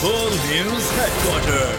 Full News Headquarters.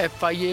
FIA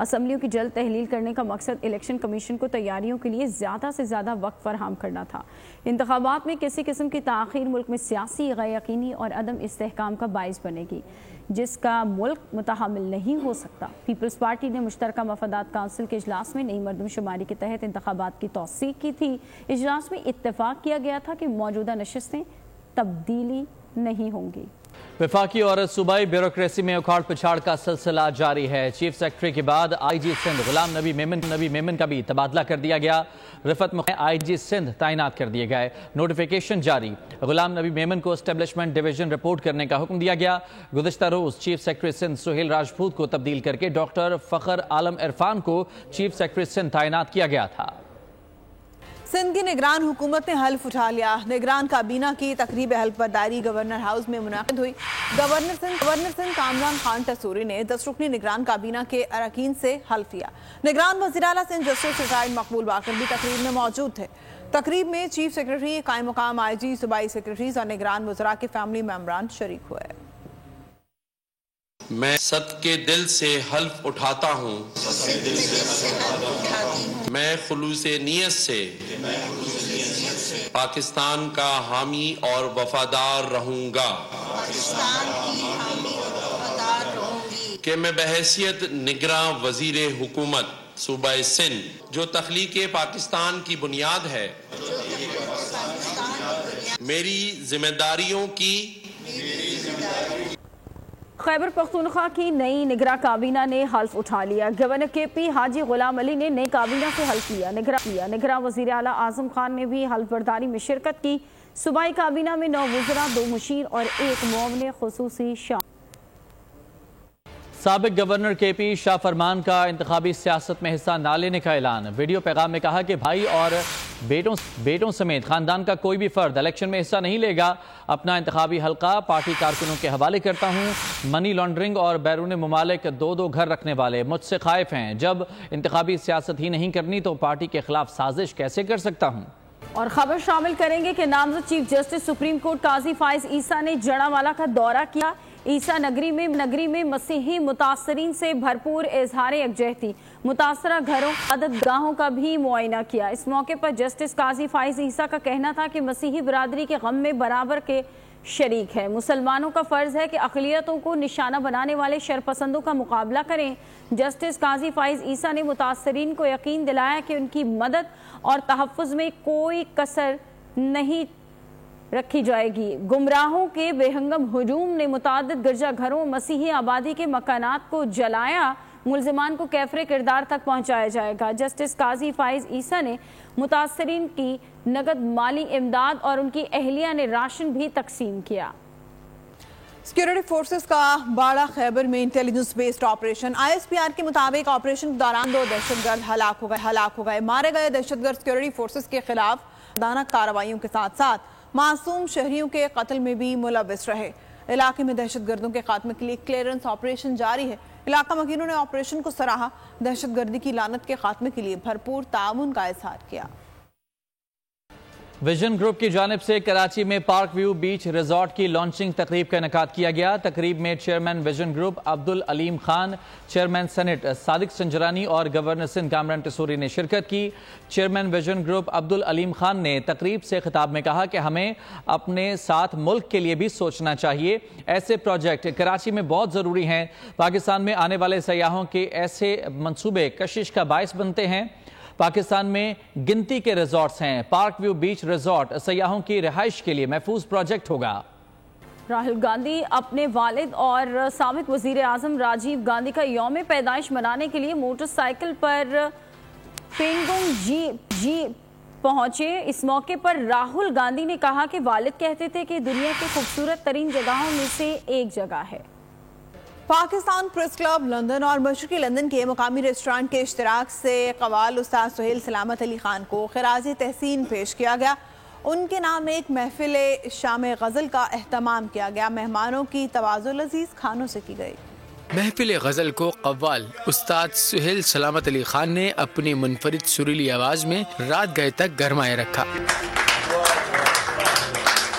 اسمبلیوں کی جلد تحلیل کرنے کا مقصد الیکشن کمیشن کو تیاریوں کے لیے زیادہ سے زیادہ وقت فراہم کرنا تھا۔ انتخابات میں کسی قسم کی تاخیر ملک میں سیاسی غیر یقینی اور عدم استحکام کا باعث بنے گی، جس کا ملک متحمل نہیں ہو سکتا۔ پیپلز پارٹی نے مشترکہ مفادات کونسل کے اجلاس میں نئی مردم شماری کے تحت انتخابات کی توثیق کی تھی۔ اجلاس میں اتفاق کیا گیا تھا کہ موجودہ نشستیں تبدیلی نہیں ہوں گی۔ وفاقی اور صوبائی بیوروکریسی میں اکھاڑ پچھاڑ کا سلسلہ جاری ہے۔ چیف سیکرٹری کے بعد آئی جی سندھ غلام نبی میمن کا بھی تبادلہ کر دیا گیا۔ رفعت آئی جی سندھ تعینات کر دیے گئے۔ نوٹیفیکیشن جاری۔ غلام نبی میمن کو اسٹیبلشمنٹ ڈویژن رپورٹ کرنے کا حکم دیا گیا۔ گزشتہ روز چیف سیکرٹری سندھ سہیل راجپوت کو تبدیل کر کے ڈاکٹر فخر عالم عرفان کو چیف سیکرٹری سندھ تعینات کیا گیا تھا۔ سندھ کی نگران حکومت نے حلف اٹھا لیا۔ نگران کابینہ کی تقریب حلف برداری گورنر ہاؤس میں منعقد ہوئی۔ گورنر سندھ کامران خان ٹسوری نے 10 رکنی نگران کابینہ کے اراکین سے حلف لیا۔ نگران وزیر اعلیٰ سندھ جسٹس ریٹائرڈ مقبول باقر بھی تقریب میں موجود تھے۔ تقریب میں چیف سیکرٹری، قائم مقام آئی جی، صوبائی سیکرٹریز اور نگران وزراء کے فیملی ممبران شریک ہوئے۔ میں صدقے دل سے حلف اٹھاتا ہوں، میں خلوص نیت سے پاکستان کا حامی اور وفادار رہوں گا کہ میں بحیثیت نگراں وزیر حکومت صوبہ سندھ جو تخلیق پاکستان کی بنیاد ہے، میری ذمہ داریوں کی خیبر پختونخوا کی نئی نگراں کابینہ نے حلف اٹھا لیا۔ گورنر کے پی حاجی غلام علی نے نئی کابینہ سے حلف لیا۔ نگراں وزیر اعلیٰ اعظم خان نے بھی حلف برداری میں شرکت کی۔ صوبائی کابینہ میں 9 وزراء، 2 مشیر اور 1 معاون خصوصی شامل۔ سابق گورنر کے پی شاہ فرمان کا انتخابی سیاست میں حصہ نہ لینے کا اعلان۔ ویڈیو پیغام میں کہا کہ بھائی اور بیٹوں سمیت خاندان کا کوئی بھی فرد الیکشن میں حصہ نہیں لے گا۔ اپنا انتخابی حلقہ پارٹی کارکنوں کے حوالے کرتا ہوں۔ منی لانڈرنگ اور بیرون ممالک 2 گھر رکھنے والے مجھ سے خائف ہیں۔ جب انتخابی سیاست ہی نہیں کرنی تو پارٹی کے خلاف سازش کیسے کر سکتا ہوں؟ اور خبر شامل کریں گے کہ نامزد چیف جسٹس سپریم کورٹ قاضی فائز عیسیٰ نے جڑاوالا کا دورہ کیا۔ عیسیٰ نگری میں مسیحی متاثرین سے بھرپور اظہار یکجہتی، متاثرہ گھروں عبادت گاہوں کا بھی معائنہ کیا۔ اس موقع پر جسٹس قاضی فائز عیسیٰ کا کہنا تھا کہ مسیحی برادری کے غم میں برابر کے شریک ہے۔ مسلمانوں کا فرض ہے کہ اقلیتوں کو نشانہ بنانے والے شرپسندوں کا مقابلہ کریں۔ جسٹس قاضی فائز عیسیٰ نے متاثرین کو یقین دلایا کہ ان کی مدد اور تحفظ میں کوئی کسر نہیں رکھی جائے گی۔ گمراہوں کے بے ہنگم ہجوم نے متعدد گرجا گھروں مسیحی آبادی کے مکانات کو جلایا۔ ملزمان کو کیفر کردار تک پہنچایا جائے گا۔ جسٹس قاضی فائز عیسیٰ نے متاثرین کی نقد مالی امداد اور ان کی اہلیہ نے راشن بھی تقسیم کیا۔ سیکیورٹی فورسز کا باڑہ خیبر میں intelligence based operation. I S P R کے مطابق آپریشن کے دوران 2 دہشت گرد ہلاک ہو گئے۔ مارے گئے دہشت گرد سیکیورٹی فورسز کے خلاف دانہ کارروائیوں کے ساتھ ساتھ معصوم شہریوں کے قتل میں بھی ملوث رہے۔ علاقے میں دہشت گردوں کے خاتمے کے لیے کلیئرنس آپریشن جاری ہے۔ علاقہ مکینوں نے آپریشن کو سراہا، دہشت گردی کی لعنت کے خاتمے کے لیے بھرپور تعاون کا اظہار کیا۔ ویژن گروپ کی جانب سے کراچی میں پارک ویو بیچ ریزورٹ کی لانچنگ تقریب کا انعقاد کیا گیا۔ تقریب میں chairman Vision Group Abdul Aleem Khan, chairman Senate Sadiq Sanjrani اور گورنر سندھ کامران ٹسوری نے شرکت کی۔ Chairman Vision Group Abdul Aleem Khan نے تقریب سے خطاب میں کہا کہ ہمیں اپنے ساتھ ملک کے لیے بھی سوچنا چاہیے۔ ایسے پروجیکٹ کراچی میں بہت ضروری ہیں۔ پاکستان میں آنے والے سیاحوں کے ایسے منصوبے کشش کا باعث بنتے ہیں۔ پاکستان میں گنتی کے ریزورٹس ہیں۔ پارک ویو بیچ ریزورٹ سیاحوں کی رہائش کے لیے محفوظ پروجیکٹ ہوگا۔ راہل گاندھی اپنے والد اور سابق وزیر اعظم راجیو گاندھی کا یوم پیدائش منانے کے لیے موٹر سائیکل پر پینگونگ جی پہنچے۔ اس موقع پر راہل گاندھی نے کہا کہ والد کہتے تھے کہ دنیا کی خوبصورت ترین جگہوں میں سے ایک جگہ ہے۔ پاکستان پریس کلب لندن اور مشرقی لندن کے مقامی ریسٹورانٹ کے اشتراک سے قوال استاد سہیل سلامت علی خان کو خراج تحسین پیش کیا گیا۔ ان کے نام ایک محفل شام غزل کا اہتمام کیا گیا۔ مہمانوں کی تواضع لذیذ کھانوں سے کی گئی۔ محفل غزل کو قوال استاد سہیل سلامت علی خان نے اپنی منفرد سریلی آواز میں رات گئے تک گرمائے رکھا۔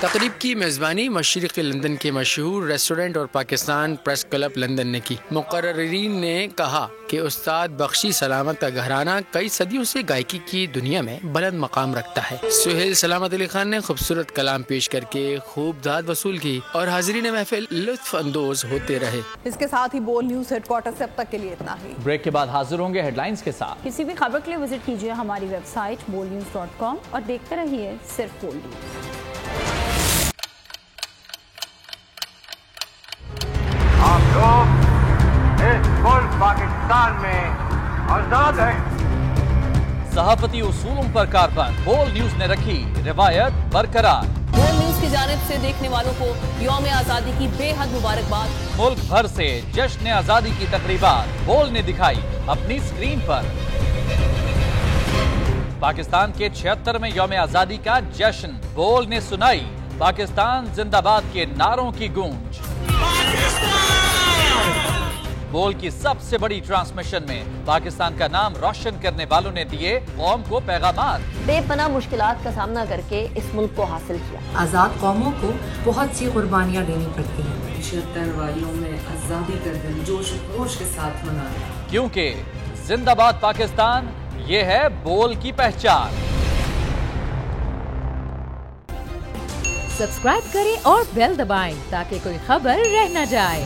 تقریب کی میزبانی مشرقی لندن کے مشہور ریسٹورنٹ اور پاکستان پریس کلب لندن نے کی۔ مقررین نے کہا کہ استاد بخشی سلامت کا گھرانہ کئی صدیوں سے گائیکی کی دنیا میں بلند مقام رکھتا ہے۔ سہیل سلامت علی خان نے خوبصورت کلام پیش کر کے خوب داد وصول کی اور حاضرین محفل لطف اندوز ہوتے رہے۔ اس کے ساتھ ہی بول نیوز ہیڈ کوارٹر سے اب تک کے لیے اتنا ہی۔ بریک کے بعد حاضر ہوں گے ہیڈ لائنز کے ساتھ۔ کسی بھی خبر کے لیے وزٹ کیجیے ہماری ویب سائٹ bolnews.com اور دیکھتے رہیے صرف بول نیوز۔ آپ لوگ اس ملک پاکستان میں آزاد ہیں۔ صحافتی اصولوں پر کاربند بول نیوز نے رکھی روایت برقرار۔ بول نیوز کی جانب سے دیکھنے والوں کو یوم آزادی کی بے حد مبارکباد۔ ملک بھر سے جشن آزادی کی تقریبات بول نے دکھائی اپنی اسکرین پر۔ پاکستان کے 76ویں یوم آزادی کا جشن بول نے سنائی پاکستان زندہ باد کے نعروں کی گونج۔ بول کی سب سے بڑی ٹرانسمیشن میں پاکستان کا نام روشن کرنے والوں نے دیے قوم کو پیغامات۔ بے پناہ مشکلات کا سامنا کر کے اس ملک کو حاصل کیا۔ آزاد قوموں کو بہت سی قربانیاں دینی پڑتی ہیں۔ 76 واریوں میں آزادی کا دن جوش و خروش کے ساتھ منایا، کیونکہ زندہ باد پاکستان یہ ہے بول کی پہچان۔ سبسکرائب کریں اور بیل دبائیں تاکہ کوئی خبر رہ نہ جائے۔